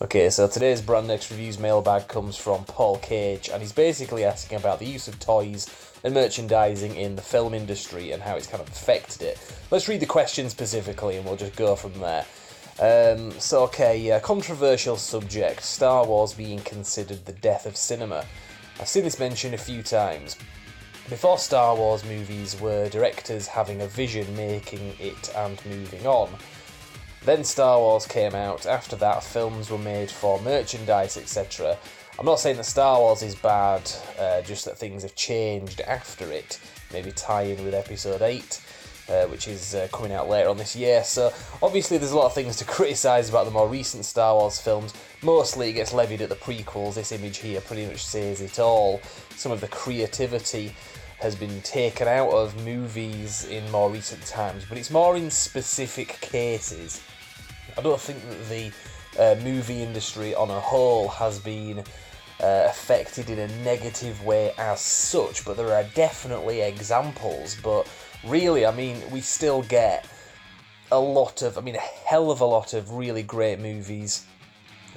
Okay, so today's Brand X Reviews mailbag comes from Paul Cage, and he's basically asking about the use of toys and merchandising in the film industry and how it's kind of affected it. Let's read the question specifically and we'll just go from there. Controversial subject, Star Wars being considered the death of cinema. I've seen this mentioned a few times. Before Star Wars movies were directors having a vision, making it and moving on. Then Star Wars came out. After that, films were made for merchandise, etc. I'm not saying that Star Wars is bad, just that things have changed after it. Maybe tie in with Episode 8, which is coming out later on this year. So obviously there's a lot of things to criticise about the more recent Star Wars films. Mostly it gets levied at the prequels. This image here pretty much says it all. Some of the creativity has been taken out of movies in more recent times, but it's more in specific cases. I don't think that the movie industry on a whole has been affected in a negative way as such, but there are definitely examples. But really, I mean, we still get a hell of a lot of really great movies,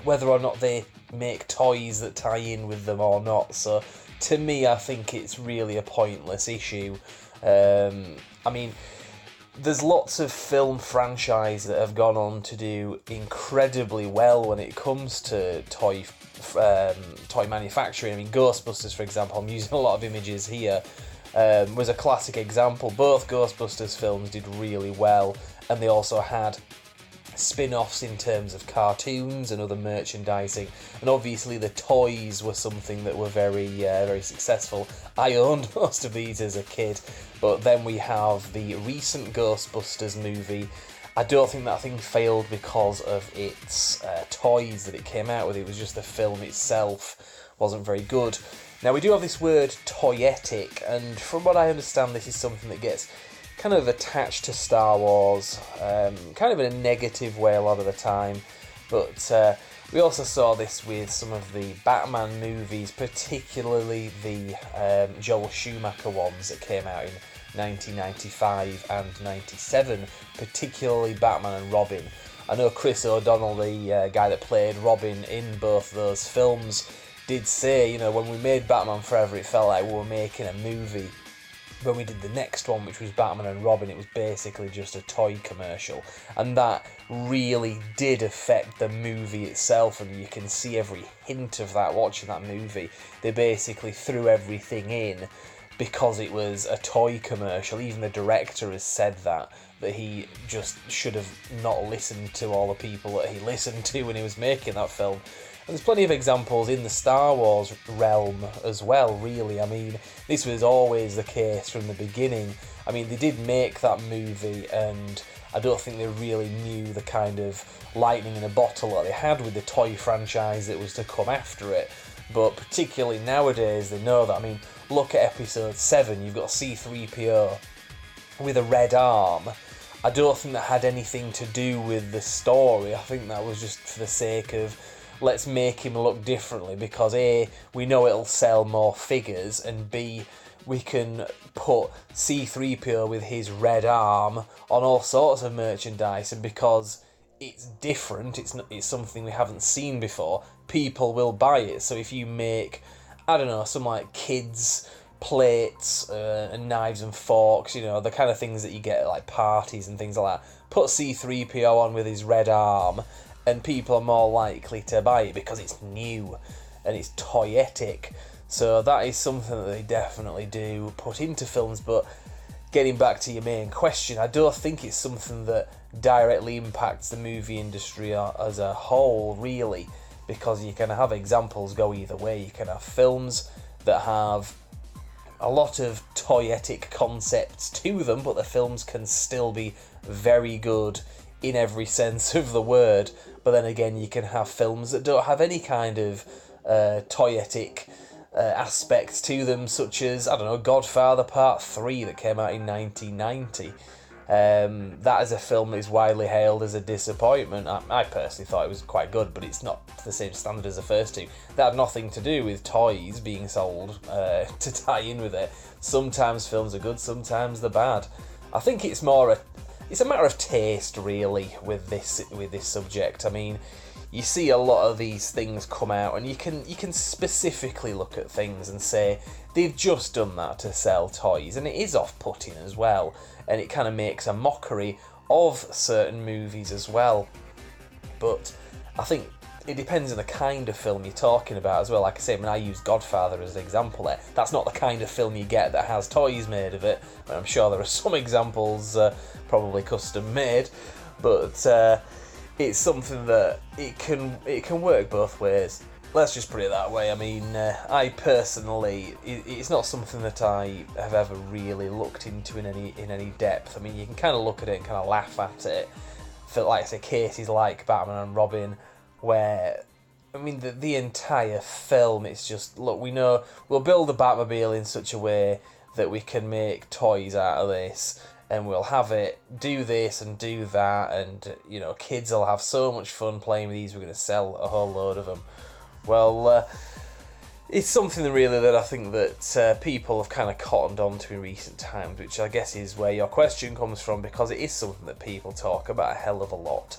whether or not they make toys that tie in with them or not. So to me, I think it's really a pointless issue. There's lots of film franchise that have gone on to do incredibly well when it comes to toy manufacturing. I mean, Ghostbusters, for example, I'm using a lot of images here, was a classic example. Both Ghostbusters films did really well, and they also had spin-offs in terms of cartoons and other merchandising, and obviously the toys were something that were very successful. I owned most of these as a kid, but then we have the recent Ghostbusters movie. I don't think that thing failed because of its toys that it came out with. It was just the film itself wasn't very good. Now, we do have this word toyetic, and from what I understand, this is something that gets kind of attached to Star Wars, kind of in a negative way a lot of the time, but we also saw this with some of the Batman movies, particularly the Joel Schumacher ones that came out in 1995 and 97, particularly Batman and Robin. I know Chris O'Donnell, the guy that played Robin in both those films, did say, when we made Batman Forever, it felt like we were making a movie. When we did the next one, which was Batman and Robin, it was basically just a toy commercial, and that really did affect the movie itself, and you can see every hint of that watching that movie. They basically threw everything in because it was a toy commercial. Even the director has said that he just should have not listened to all the people that he listened to when he was making that film. And there's plenty of examples in the Star Wars realm as well, really. I mean, this was always the case from the beginning. I mean, they did make that movie, and I don't think they really knew the kind of lightning in a bottle that they had with the toy franchise that was to come after it. But particularly nowadays, they know that. I mean, look at Episode 7, you've got C-3PO with a red arm. I don't think that had anything to do with the story. I think that was just for the sake of, let's make him look differently, because A, we know it'll sell more figures, and B, we can put C-3PO with his red arm on all sorts of merchandise, and because it's different, it's something we haven't seen before, people will buy it. So if you make, I don't know, some like kids plates and knives and forks, the kind of things that you get at like parties and things like that, put C-3PO on with his red arm, and people are more likely to buy it because it's new and it's toyetic. So that is something that they definitely do put into films. But getting back to your main question, I don't think it's something that directly impacts the movie industry as a whole, really, because you can have examples go either way. You can have films that have a lot of toyetic concepts to them, but the films can still be very good in every sense of the word. But then again, you can have films that don't have any kind of toyetic aspects to them, such as, I don't know, Godfather Part 3 that came out in 1990. That is a film that is widely hailed as a disappointment. I personally thought it was quite good, but it's not to the same standard as the first two. That had nothing to do with toys being sold to tie in with it. Sometimes films are good, sometimes they're bad. I think it's a matter of taste, really, with this subject. I mean, you see a lot of these things come out, and you can specifically look at things and say they've just done that to sell toys, and it is off-putting as well, and it kind of makes a mockery of certain movies as well. But I think it depends on the kind of film you're talking about as well. Like I say, I use Godfather as an example there. That's not the kind of film you get that has toys made of it. But I'm sure there are some examples probably custom made, but it's something that it can work both ways. Let's just put it that way. I mean, I personally, it's not something that I have ever really looked into in any depth. I mean, you can kind of look at it and kind of laugh at it. Feel like, say, cases like Batman and Robin, where, I mean, the entire film, it's just, look, we know we'll build the Batmobile in such a way that we can make toys out of this, and we'll have it do this and do that, and, you know, kids will have so much fun playing with these, we're going to sell a whole load of them. Well, it's something really that I think that people have kind of cottoned on to in recent times, which I guess is where your question comes from, because it is something that people talk about a hell of a lot.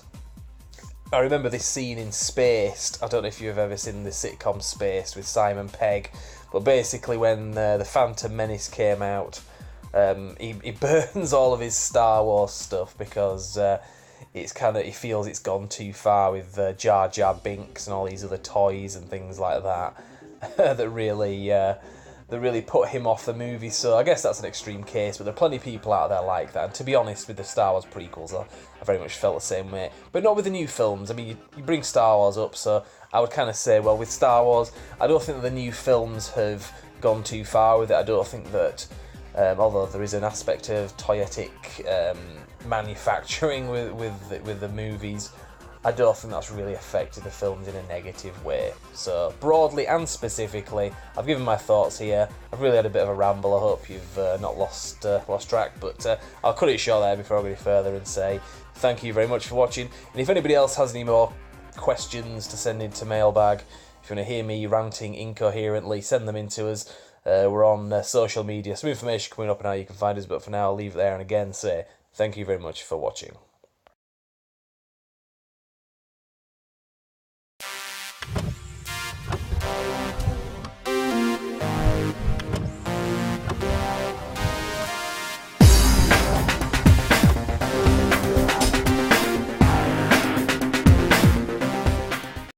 I remember this scene in Spaced. I don't know if you've ever seen the sitcom Spaced with Simon Pegg, but basically when the Phantom Menace came out, he burns all of his Star Wars stuff because he feels it's gone too far with Jar Jar Binks and all these other toys and things like that that really put him off the movie. So I guess that's an extreme case, but there are plenty of people out there like that. And to be honest, with the Star Wars prequels, I very much felt the same way. But not with the new films. I mean, you bring Star Wars up, so I would kind of say, well, with Star Wars, I don't think that the new films have gone too far with it. I don't think that, although there is an aspect of toyetic manufacturing with the movies, I don't think that's really affected the films in a negative way. So broadly and specifically, I've given my thoughts here. I've really had a bit of a ramble. I hope you've not lost track, but I'll cut it short there before I go any further and say thank you very much for watching. And if anybody else has any more questions to send into Mailbag, if you want to hear me ranting incoherently, send them in to us. We're on social media, some information coming up on how you can find us, but for now I'll leave it there, and again say thank you very much for watching.